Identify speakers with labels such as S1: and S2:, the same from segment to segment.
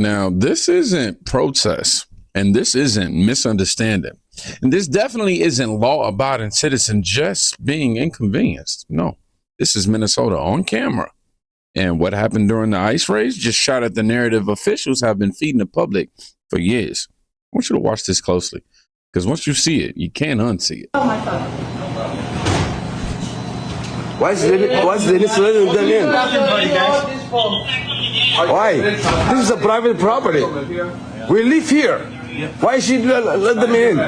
S1: Now, this isn't protest, and this isn't misunderstanding. And this definitely isn't law-abiding citizen just being inconvenienced. No, this is Minnesota on camera. And what happened during the ice race just shot at the narrative officials have been feeding the public for years. I want you to watch this closely, because once you see it, you can't unsee it.
S2: Oh my God.
S3: Why is this letting them in? Why? This is a private property. We live here. Why should you let them in?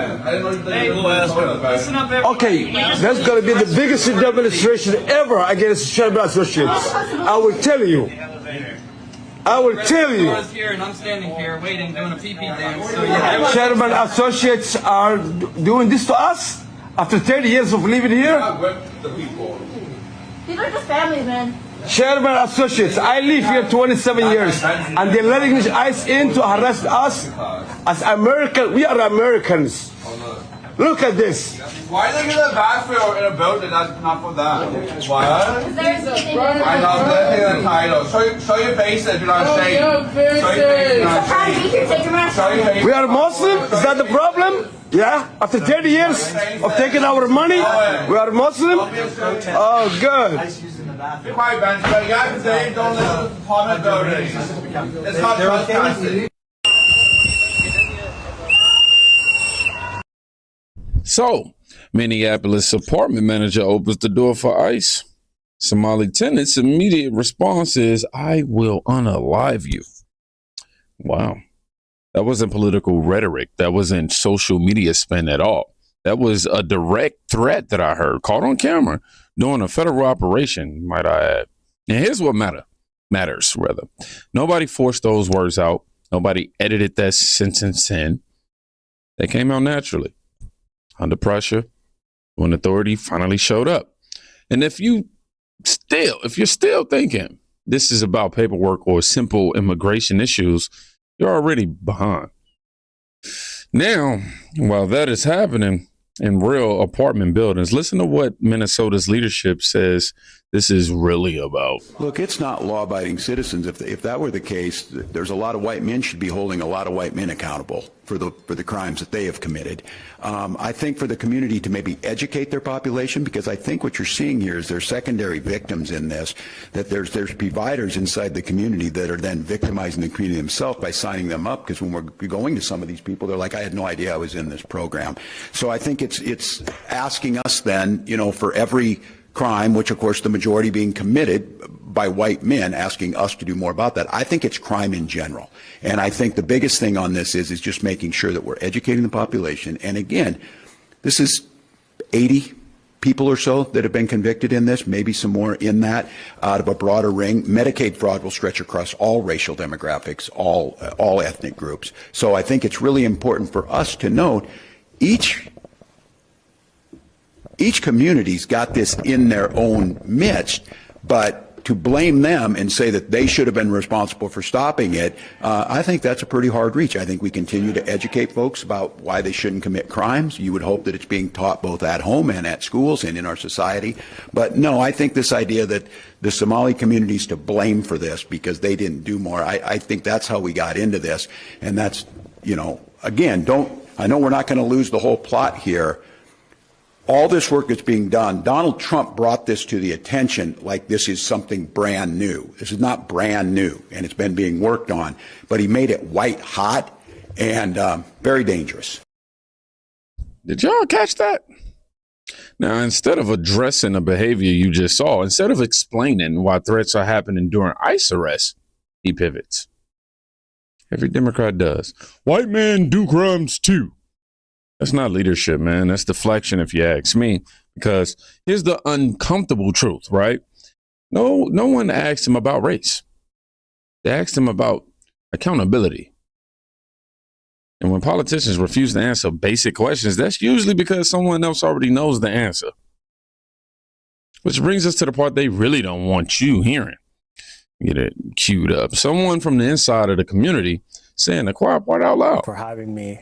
S3: Okay, that's going to be the biggest demonstration ever against Shatter Associates. I will tell you. I will tell you.
S4: Here and I'm standing here waiting, doing a pee-pee dance. So yeah.
S3: Shatter Associates are doing this to us after 30 years of living here.
S2: These are just families, man.
S3: Chairman Associates, I live here 27 years, and they're letting this ICE in to harass us as Americans. We are Americans. Look at this.
S5: Why are they giving a back for in a boat that's not for that? What? I know the title. Show your face if you're not ashamed. Show your face.
S3: We are Muslim? Is that the problem? Yeah? After 30 years of taking our money, we are Muslim? Oh, good.
S5: Be quiet, Ben. But you guys today don't listen to comment voting. It's not trespassing.
S1: So, Minneapolis apartment manager opens the door for ICE. Somali tenant's immediate response is, "I will unalive you." Wow. That wasn't political rhetoric. That wasn't social media spin at all. That was a direct threat that I heard, caught on camera, during a federal operation, might I add. And here's what matters. Nobody forced those words out. Nobody edited that sentence in. They came out naturally, under pressure, when authority finally showed up. And if you're still thinking this is about paperwork or simple immigration issues, you're already behind. Now, while that is happening in real apartment buildings, listen to what Minnesota's leadership says this is really about.
S6: Look, it's not law-abiding citizens. If that were the case, there's a lot of white men should be holding a lot of white men accountable for the crimes that they have committed. I think for the community to maybe educate their population, because I think what you're seeing here is there's secondary victims in this, that there's providers inside the community that are then victimizing the community themselves by signing them up, because when we're going to some of these people, they're like, I had no idea I was in this program. So I think it's asking us then, for every crime, which of course the majority being committed by white men, asking us to do more about that. I think it's crime in general. And I think the biggest thing on this is just making sure that we're educating the population. And again, this is 80 people or so that have been convicted in this, maybe some more in that, out of a broader ring. Medicaid fraud will stretch across all racial demographics, all ethnic groups. So I think it's really important for us to note each community's got this in their own midst, but to blame them and say that they should have been responsible for stopping it, I think that's a pretty hard reach. I think we continue to educate folks about why they shouldn't commit crimes. You would hope that it's being taught both at home and at schools and in our society. But no, I think this idea that the Somali community's to blame for this because they didn't do more, I think that's how we got into this. And that's, again, I know we're not going to lose the whole plot here. All this work that's being done, Donald Trump brought this to the attention like this is something brand new. This is not brand new, and it's been being worked on, but he made it white hot and very dangerous.
S1: Did y'all catch that? Now, instead of addressing the behavior you just saw, instead of explaining why threats are happening during ICE arrests, he pivots. Every Democrat does. White men do crimes too. That's not leadership, man. That's deflection, if you ask me. Because here's the uncomfortable truth, right? No one asked him about race. They asked him about accountability. And when politicians refuse to answer basic questions, that's usually because someone else already knows the answer. Which brings us to the part they really don't want you hearing. Get it queued up. Someone from the inside of the community saying the quiet part out loud.
S7: For having me.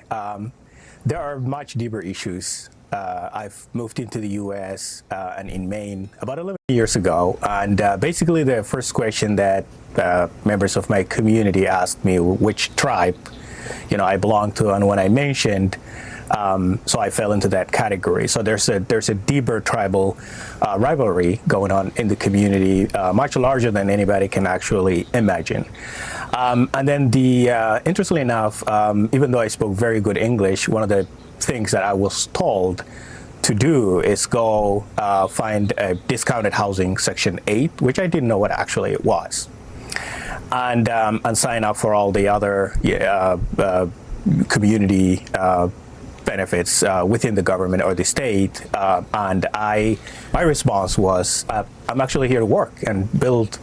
S7: There are much deeper issues
S2: I've moved into the U.S. And in Maine about 11 years ago. And basically the first question that members of my community asked me which tribe, I belong to, and when I mentioned, so I fell into that category. So there's a deeper tribal rivalry going on in the community, much larger than anybody can actually imagine. And then interestingly enough, even though I spoke very good English, one of the things that I was told to do is go find a discounted housing Section 8, which I didn't know what actually it was, and sign up for all the other community benefits within the government or the state. And my response was, I'm actually here to work and build,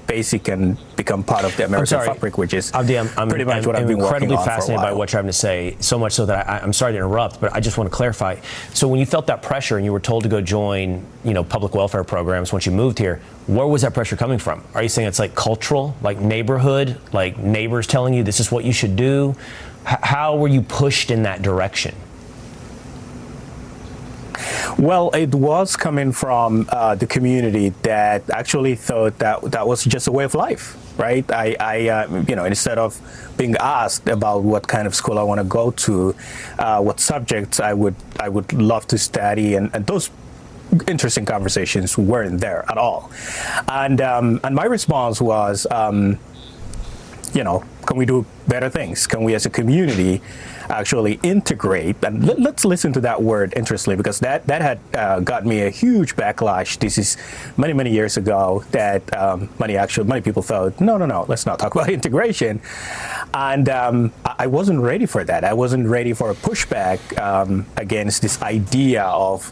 S2: basic and become part of the American fabric, which is pretty much what I've been working on for a while.
S7: I'm incredibly fascinated by what you're having to say, so much so that I'm sorry to interrupt, but I just want to clarify. So when you felt that pressure and you were told to go join, public welfare programs once you moved here, where was that pressure coming from? Are you saying it's like cultural, like neighborhood, like neighbors telling you this is what you should do? How were you pushed in that direction?
S2: Well, it was coming from the community that actually thought that was just a way of life, right? I instead of being asked about what kind of school I want to go to, what subjects I would love to study, and those interesting conversations weren't there at all. And my response was, can we do better things? Can we as a community actually integrate? And let's listen to that word, interestingly, because that had got me a huge backlash. This is many, many years ago that many people thought, no, let's not talk about integration. And I wasn't ready for that. I wasn't ready for a pushback against this idea of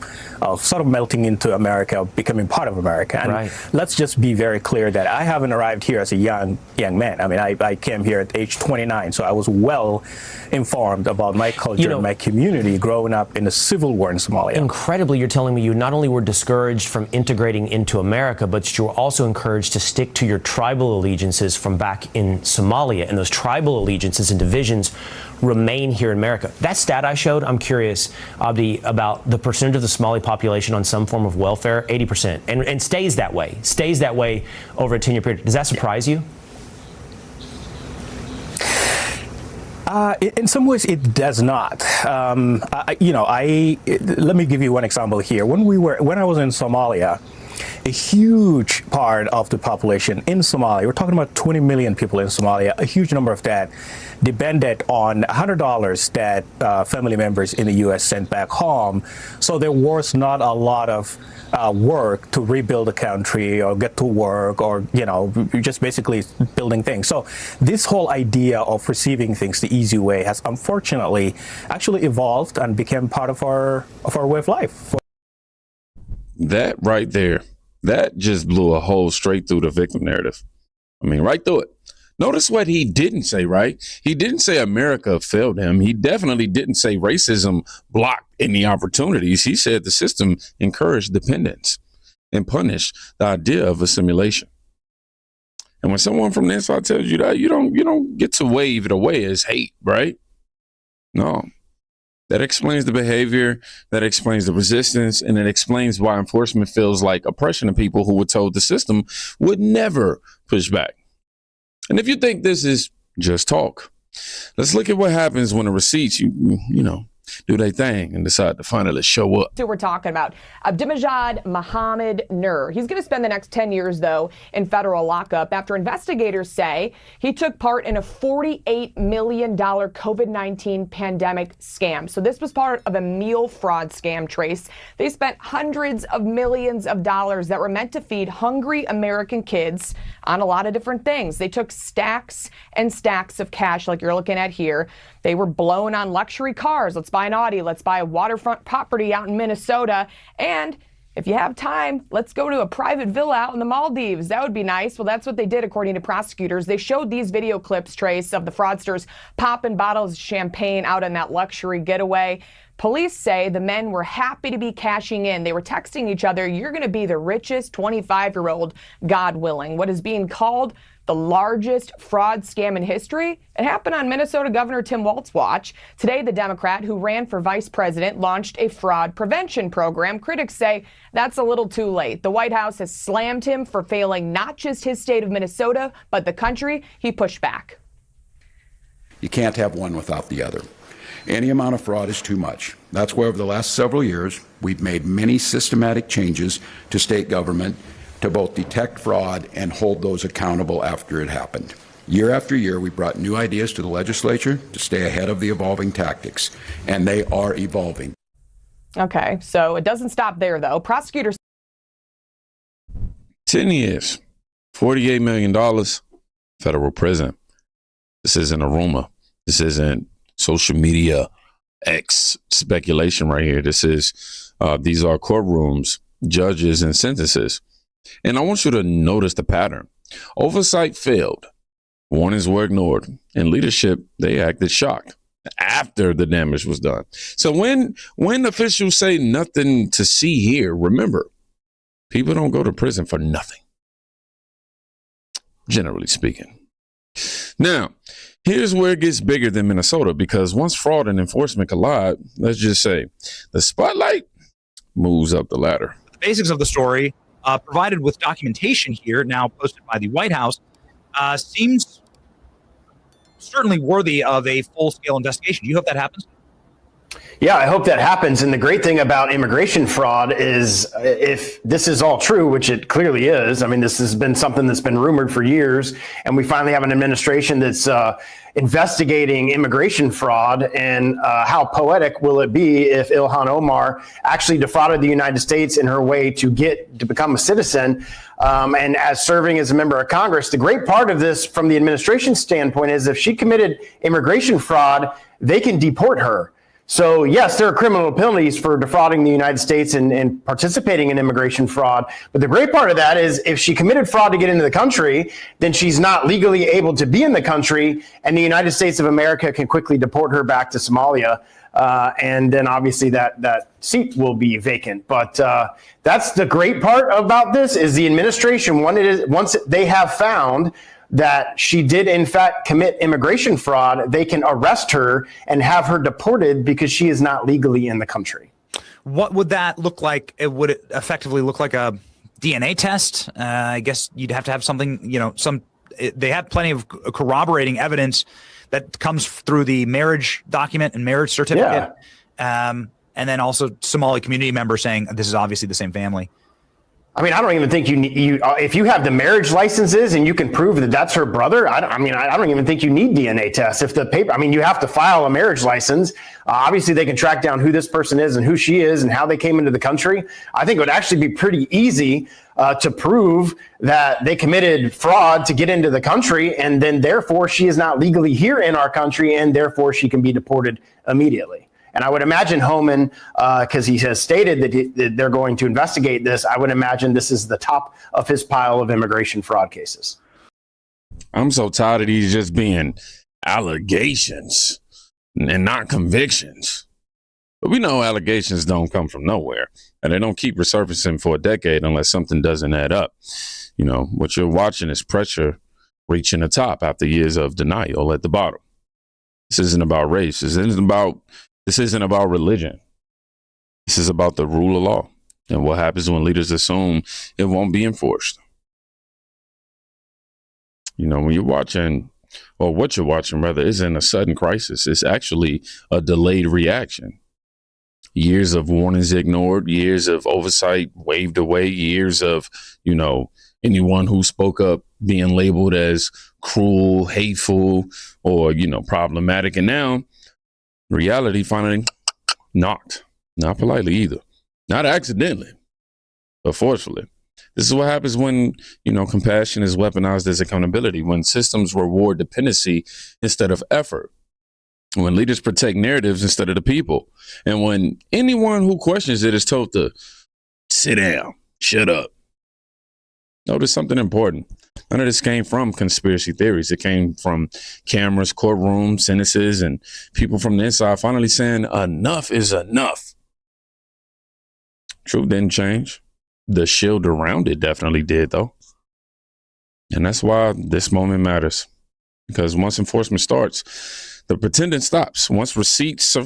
S2: sort of melting into America, becoming part of America. And
S7: right.
S2: Let's just be very clear that I haven't arrived here as a young man. I mean, I came here at age 29, so I was well informed about my culture and my community growing up in the civil war in Somalia.
S7: Incredibly, you're telling me you not only were discouraged from integrating into America, but you were also encouraged to stick to your tribal allegiances from back in Somalia, and those tribal allegiances and divisions remain here in America. That stat I showed, I'm curious, Abdi, about the percentage of the Somali population on some form of welfare, 80%, and stays that way over a 10-year period. Does that surprise you?
S2: In some ways, it does not. Let me give you one example here. When I was in Somalia, a huge part of the population in Somalia, we're talking about 20 million people in Somalia, a huge number of that depended on $100 that family members in the U.S. sent back home. So there was not a lot of work to rebuild the country or get to work or, just basically building things. So this whole idea of receiving things the easy way has unfortunately actually evolved and became part of our way of life.
S1: That right there, that just blew a hole straight through the victim narrative. I mean, right through it. Notice what he didn't say, right? He didn't say America failed him. He definitely didn't say racism blocked any opportunities. He said the system encouraged dependence and punished the idea of assimilation. And when someone from the inside tells you that, you don't get to wave it away as hate, right? No. That explains the behavior, that explains the resistance, and it explains why enforcement feels like oppression of people who were told the system would never push back. And if you think this is just talk, let's look at what happens when the receipts, do their thing and decide to finally show up.
S8: So we're talking about Abdimajad Mohammed Nur. He's going to spend the next 10 years, though, in federal lockup after investigators say he took part in a $48 million COVID-19 pandemic scam. So this was part of a meal fraud scam, Trace. They spent hundreds of millions of dollars that were meant to feed hungry American kids on a lot of different things. They took stacks and stacks of cash like you're looking at here. They were blown on luxury cars. Let's buy an Audi. Let's buy a waterfront property out in Minnesota. And if you have time, let's go to a private villa out in the Maldives. That would be nice. Well, that's what they did, according to prosecutors. They showed these video clips, Trace, of the fraudsters popping bottles of champagne out on that luxury getaway. Police say the men were happy to be cashing in. They were texting each other, "You're going to be the richest 25-year-old, God willing." What is being called the largest fraud scam in history. It happened on Minnesota Governor Tim Walz's watch. Today, the Democrat who ran for vice president launched a fraud prevention program. Critics say that's a little too late. The White House has slammed him for failing not just his state of Minnesota, but the country. He pushed back.
S6: You can't have one without the other. Any amount of fraud is too much. That's why over the last several years, we've made many systematic changes to state government to both detect fraud and hold those accountable after it happened. Year after year, we brought new ideas to the legislature to stay ahead of the evolving tactics, and they are evolving.
S8: Okay, so it doesn't stop there, though. Prosecutors
S1: 10 years, $48 million, federal prison. This isn't a rumor. This isn't social media X speculation right here. This is, these are courtrooms, judges, and sentences. And I want you to notice the pattern. Oversight failed. Warnings were ignored. And leadership, they acted shocked after the damage was done. So when officials say nothing to see here, remember, people don't go to prison for nothing, generally speaking. Now, here's where it gets bigger than Minnesota, because once fraud and enforcement collide, let's just say the spotlight moves up the ladder.
S9: The basics of the story, provided with documentation here, now posted by the White House, seems certainly worthy of a full-scale investigation. Do you hope that happens?
S10: Yeah, I hope that happens. And the great thing about immigration fraud is if this is all true, which it clearly is, I mean, this has been something that's been rumored for years, and we finally have an administration that's investigating immigration fraud. And how poetic will it be if Ilhan Omar actually defrauded the United States in her way to become a citizen, and as serving as a member of Congress? The great part of this from the administration standpoint is if she committed immigration fraud, they can deport her. So yes, there are criminal penalties for defrauding the United States and participating in immigration fraud. But the great part of that is if she committed fraud to get into the country, then she's not legally able to be in the country, and the United States of America can quickly deport her back to Somalia. And then obviously that seat will be vacant. But that's the great part about this is the administration, once they have found that she did in fact commit immigration fraud, they can arrest her and have her deported because she is not legally in the country.
S9: What would that look like? Would it effectively look like a DNA test? I guess you'd have to have something, they have plenty of corroborating evidence that comes through the marriage document and marriage certificate. Yeah. And then also Somali community members saying this is obviously the same family.
S10: I mean, I don't even think you if you have the marriage licenses and you can prove that that's her brother, I don't even think you need DNA tests. If the paper, you have to file a marriage license. Obviously, they can track down who this person is and who she is and how they came into the country. I think it would actually be pretty easy to prove that they committed fraud to get into the country, and then therefore she is not legally here in our country, and therefore she can be deported immediately. And I would imagine Homan, because he has stated that they're going to investigate this, I would imagine this is the top of his pile of immigration fraud cases.
S1: I'm so tired of these just being allegations and not convictions. But we know allegations don't come from nowhere, and they don't keep resurfacing for a decade unless something doesn't add up. What you're watching is pressure reaching the top after years of denial at the bottom. This isn't about race. This isn't about religion. This is about the rule of law and what happens when leaders assume it won't be enforced. When you're watching, or what you're watching rather, isn't a sudden crisis. It's actually a delayed reaction. Years of warnings ignored, years of oversight waved away, years of, anyone who spoke up being labeled as cruel, hateful, or, problematic. And now reality finally knocked, not politely either, not accidentally, but forcefully. This is what happens when, compassion is weaponized as accountability, when systems reward dependency instead of effort, when leaders protect narratives instead of the people, and when anyone who questions it is told to sit down, shut up. Notice something important. None of this came from conspiracy theories. It came from cameras, courtrooms, sentences, and people from the inside finally saying enough is enough. Truth didn't change. The shield around it definitely did, though. And that's why this moment matters. Because once enforcement starts, the pretending stops. Once receipts,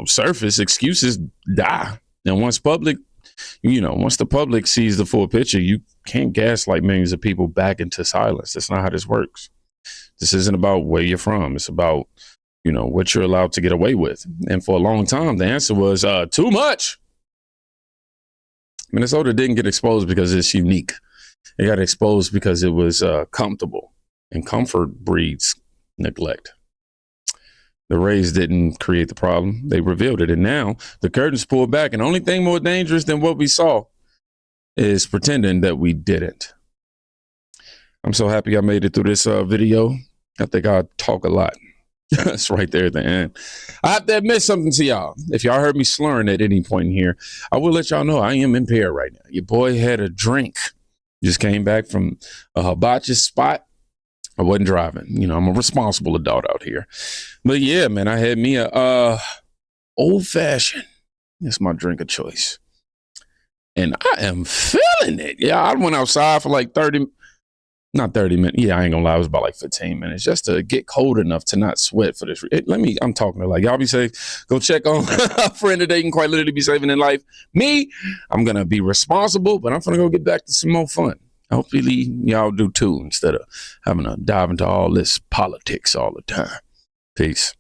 S1: surface, excuses die. And once the public sees the full picture, you can't gaslight millions of people back into silence. That's not how this works. This isn't about where you're from. It's about, what you're allowed to get away with. And for a long time, the answer was too much. Minnesota didn't get exposed because it's unique. It got exposed because it was comfortable, and comfort breeds neglect. The Rays didn't create the problem. They revealed it. And now the curtain's pulled back. And the only thing more dangerous than what we saw is pretending that we didn't. I'm so happy I made it through this video. I think I talk a lot. That's right there at the end. I have to admit something to y'all. If y'all heard me slurring at any point in here, I will let y'all know I am impaired right now. Your boy had a drink. Just came back from a hibachi spot. I wasn't driving. I'm a responsible adult out here. But yeah, man, I had me a old fashioned. That's my drink of choice. And I am feeling it. Yeah, I went outside for like 30 minutes. Yeah, I ain't gonna lie, it was about like 15 minutes just to get cold enough to not sweat for this. I'm talking to y'all be safe. Go check on a friend that they can quite literally be saving in life. Me, I'm gonna be responsible, but I'm gonna go get back to some more fun. Hopefully y'all do too, instead of having to dive into all this politics all the time. Peace.